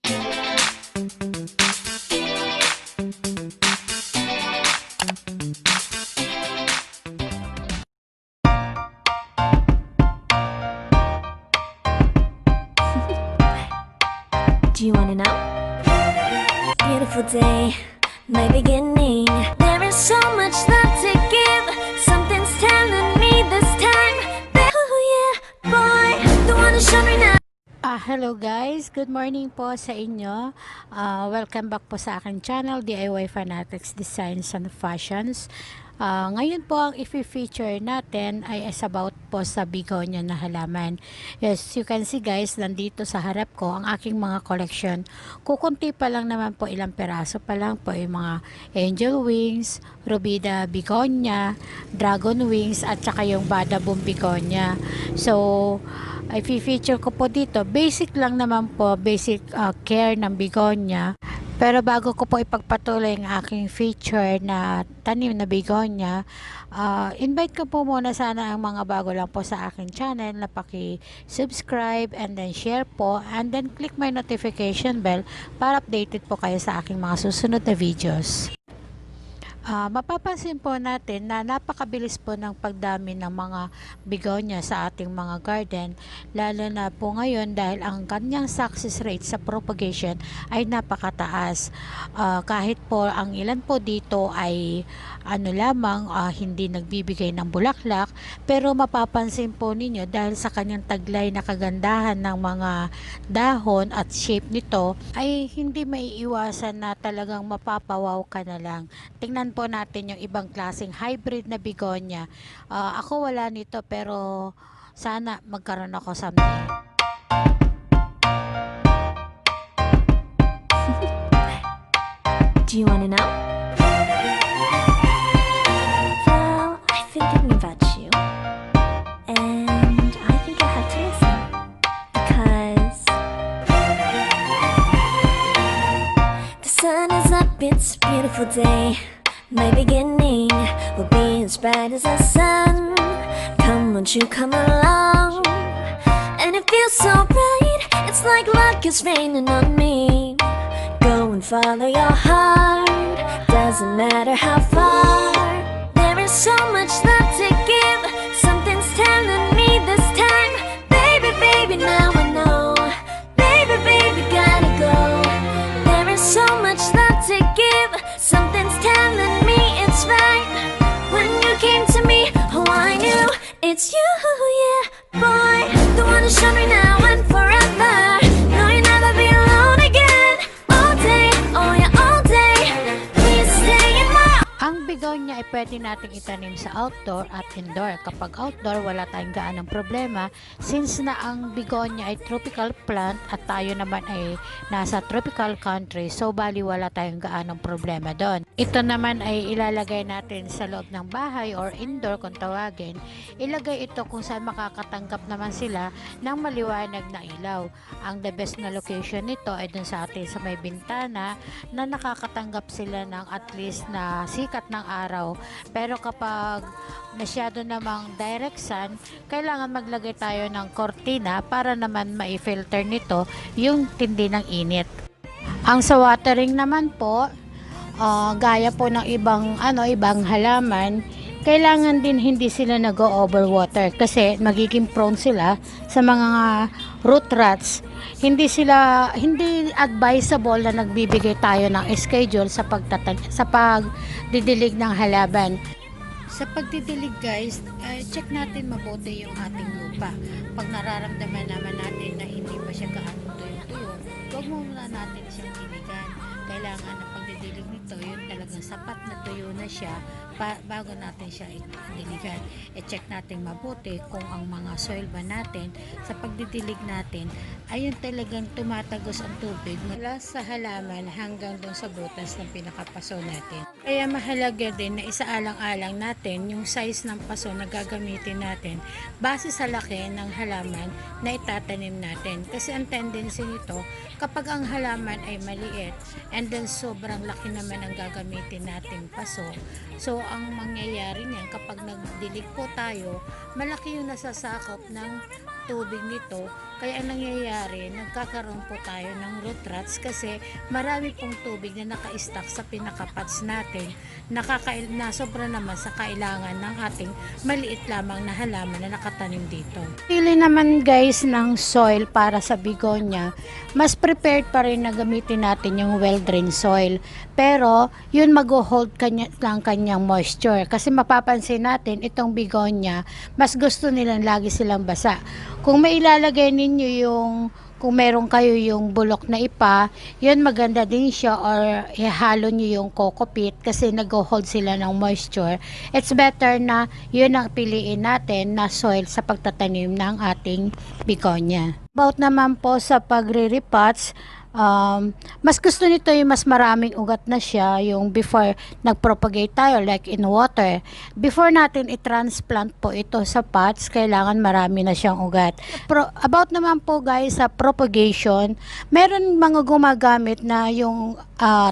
Do you wanna know? Beautiful day, my beginning. There is so much love to give. Something's telling me this time. Oh yeah, boy, the one to show me now. Hello guys, good morning po sa inyo. Welcome back po sa aking channel, DIY Fanatics Designs and Fashions. Ngayon po ang i-feature natin ay is about po sa begonia na halaman. Yes, you can see guys, nandito sa harap ko ang aking mga collection. Kukunti pa lang naman po, ilang peraso pa lang po yung mga angel wings, rubida begonia, dragon wings at saka yung badabong begonia. So i-feature ko po dito, basic lang naman po, basic care ng begonia. Pero bago ko po ipagpatuloy ang aking feature na tanim na begonia, invite ko po muna sana ang mga bago lang po sa aking channel na paki-subscribe and then share po and then click my notification bell para updated po kayo sa aking mga susunod na videos. Mapapansin po natin na napakabilis po ng pagdami ng mga begonia sa ating mga garden, lalo na po ngayon dahil ang kanyang success rate sa propagation ay napakataas. Kahit po ang ilan po dito ay hindi nagbibigay ng bulaklak, pero mapapansin po ninyo dahil sa kanyang taglay na kagandahan ng mga dahon at shape nito ay hindi maiiwasan na talagang mapapawaw ka na lang. Tingnan po natin yung ibang klaseng hybrid na begonia. Ako wala nito pero sana magkaroon ako someday. Do you wanna know? Well, I've been thinking about you, and I think you'll have to listen, because the sun is up, it's a beautiful day. My beginning will be as bright as the sun. Come, won't you come along? And it feels so right, it's like luck is raining on me. Go and follow your heart, doesn't matter how far. There is so much love to give, something's telling me this time. Baby, baby, now I know. Baby, baby, gotta go. There is so much love to give, something's telling me it's right. When you came to me, oh I knew it's you, yeah, boy, the one to show me now and forever. No, you'll never be alone again. All day, oh yeah, all day. Please stay in my. Ang begonia ay pwede nating itanim sa outdoor at indoor. Kapag outdoor, wala tayong gaanong problema since na ang begonia ay tropical plant at tayo naman ay nasa tropical country, so bali wala tayong gaanong problema doon. Ito naman ay ilalagay natin sa loob ng bahay or indoor kung tawagin. Ilagay ito kung saan makakatanggap naman sila ng maliwanag na ilaw. Ang the best na location nito ay dun sa atin sa may bintana na nakakatanggap sila ng at least na sikat ng araw. Pero kapag masyado namang direct sun, kailangan maglagay tayo ng kortina para naman mai-filter nito yung tindi ng init. Ang sa watering naman po, gaya po ng ibang halaman, kailangan din hindi sila nag-overwater kasi magiging prone sila sa mga root rots. Hindi advisable na nagbibigay tayo ng schedule sa pagdidilig ng halaman. Sa pagdidilig guys, check natin mabuti yung ating lupa. Pag nararamdaman naman natin na hindi pa siya gaano tuyo-tuyo, huwag muna natin siyang diligan. Kailangan na pagdidilig nito, yun talagang sapat na tuyo na siya bago natin siya diligan. I-check natin mabuti kung ang mga soil ba natin sa pagdidilig natin ayun talagang tumatagos ang tubig mula sa halaman hanggang doon sa butas ng pinakapaso natin. Kaya mahalaga din na isaalang-alang natin yung size ng paso na gagamitin natin base sa laki ng halaman na itatanim natin. Kasi ang tendency nito, kapag ang halaman ay maliit and then sobrang laki naman ang gagamitin nating paso, so ang mangyayari niyan kapag nagdilig po tayo, malaki yung nasasakop ng tubig nito Kaya ang nangyayari, nagkakaroon po tayo ng root rots kasi marami pong tubig na naka-stack sa pinaka-pots natin, na sobra naman sa kailangan ng ating maliit lamang na halaman na nakatanim dito. Pili naman guys ng soil para sa begonia, mas prepared pa rin na gamitin natin yung well-drained soil. Pero yun mag-hold ng kanyang moisture kasi mapapansin natin itong begonia, mas gusto nilang lagi silang basa. Kung may ilalagay ninyo kung meron kayo yung bulok na ipa, yun maganda din siya, or ihalo nyo yung coco peat kasi nag-hold sila ng moisture. It's better na yun ang piliin natin na soil sa pagtatanim ng ating begonia. About naman po sa pagre-repots, mas gusto nito yung mas maraming ugat na siya, yung before nag-propagate tayo like in water. Before natin i-transplant po ito sa pots, kailangan marami na siyang ugat. About naman po guys sa propagation, meron mga gumagamit na yung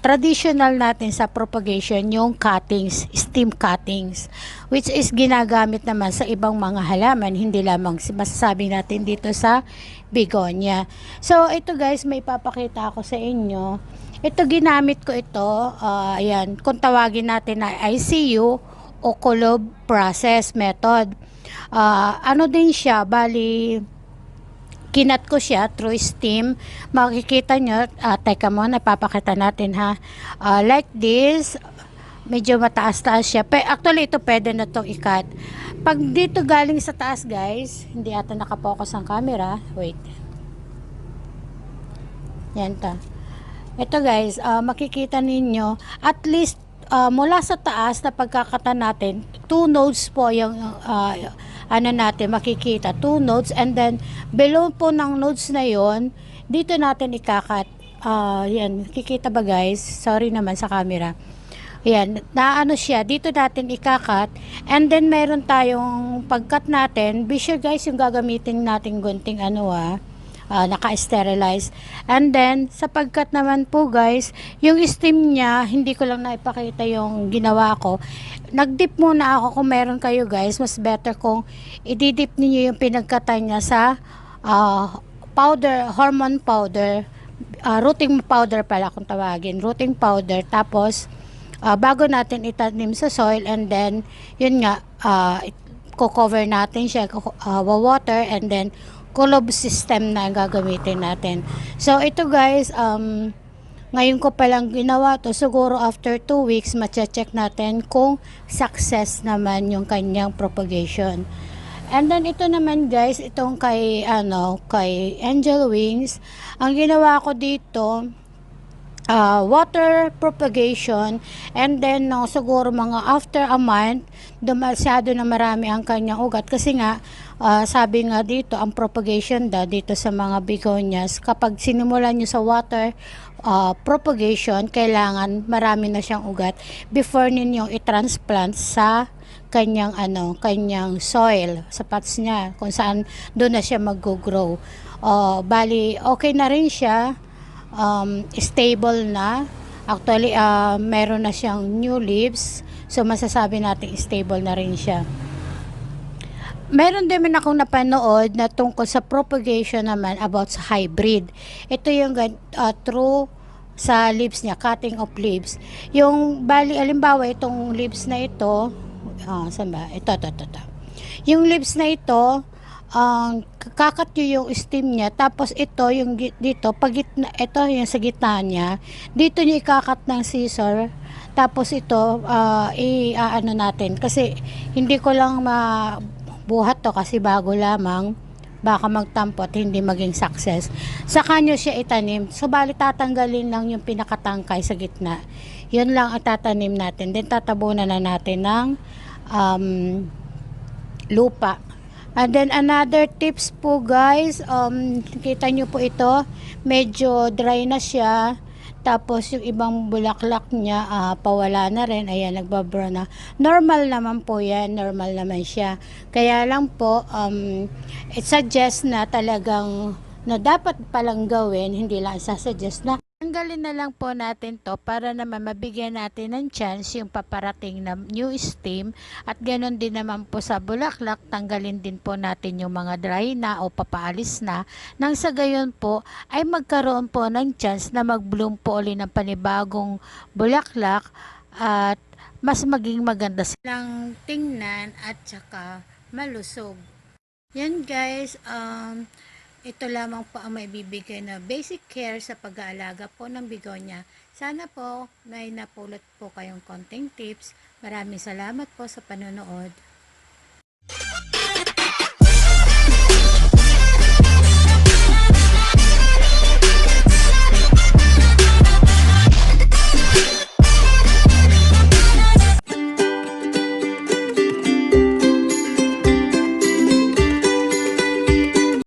traditional natin sa propagation, yung cuttings, stem cuttings, which is ginagamit naman sa ibang mga halaman, hindi lamang masasabi natin dito sa begonia. So ito guys, may papakita ako sa inyo. Ito ginamit ko ito, ayan, kung tawagin natin na ICU o Kolob process method. Ano din siya, bali kinat ko siya through steam. Makikita nyo, teka mo, napapakita natin ha. Like this, medyo mataas-taas siya. Actually, ito pwede na itong ikat. Pag dito galing sa taas guys, hindi ata nakapokus ang camera. Wait. Yan ta. Ito guys, makikita ninyo, at least mula sa taas na pagkakata natin, 2 nodes po yung ano natin makikita, 2 nodes, and then below po ng nodes na yon, dito natin ikakat. Yan, kikita ba guys? Sorry naman sa camera. Yan, naano siya, dito natin ikakat, and then meron tayong pagkat natin, be sure guys yung gagamitin natin gunting naka-sterilize. And then sa pagkat naman po guys, yung stem niya, hindi ko lang naipakita yung ginawa ko. Nagdip muna ako. Kung meron kayo guys, mas better kung ididip niyo yung pinagkatan niya sa powder, hormone powder, rooting powder pala kung tawagin, rooting powder. Tapos bago natin itanim sa soil, and then yun nga, cover natin siya, water, and then Kolob system na ang gagamitin natin. So ito guys, ngayon ko palang ginawa to, siguro after 2 weeks mache-check natin kung success naman yung kanyang propagation. And then ito naman guys, itong kay Angel Wings, ang ginawa ko dito, water propagation, and then siguro mga after a month, masyado na marami ang kanyang ugat kasi nga sabi nga dito, ang propagation dito sa mga begonias, kapag sinimulan nyo sa water propagation, kailangan marami na siyang ugat before ninyong i-transplant sa kanyang soil, sa pots niya, kung saan doon na siya mag-grow. Bali, okay na rin siya, stable na. Actually, meron na siyang new leaves, so masasabi natin stable na rin siya. Meron din akong napanood na tungkol sa propagation naman about sa hybrid. Ito yung true sa leaves niya, cutting of leaves. Yung bali, alimbawa, itong leaves na ito, saan ba? Ito. Yung leaves na ito, kakat nyo yung stem niya, tapos ito, yung dito, ito yung sa gitna niya, dito nyo ikakat ng scissor, tapos ito, ano natin, kasi hindi ko lang buhat to kasi bago lamang, baka magtampot, hindi maging success. Saka nyo siya itanim. So bali tatanggalin lang yung pinakatangkay sa gitna. Yun lang ang tatanim natin. Then tatabunan na natin ng lupa. And then another tips po guys, kita nyo po ito, medyo dry na siya. Tapos yung ibang bulaklak niya, pawala na rin. Ayan, nagbabrown na. Normal naman po yan. Normal naman siya. Kaya lang po, it suggests na talagang na dapat palang gawin. Hindi lang sasuggest na Tatanggalin na lang po natin to para naman mabigyan natin ng chance yung paparating na new stem, at ganoon din naman po sa bulaklak, tanggalin din po natin yung mga dry na o papaalis na, nang sa gayon po ay magkaroon po ng chance na mag-bloom po ulit ng panibagong bulaklak at mas maging maganda silang tingnan at saka malusog. Yan guys, ito lamang po ang maibibigay na basic care sa pag-aalaga po ng begonia. Sana po may napulot po kayong konting tips. Maraming salamat po sa panonood.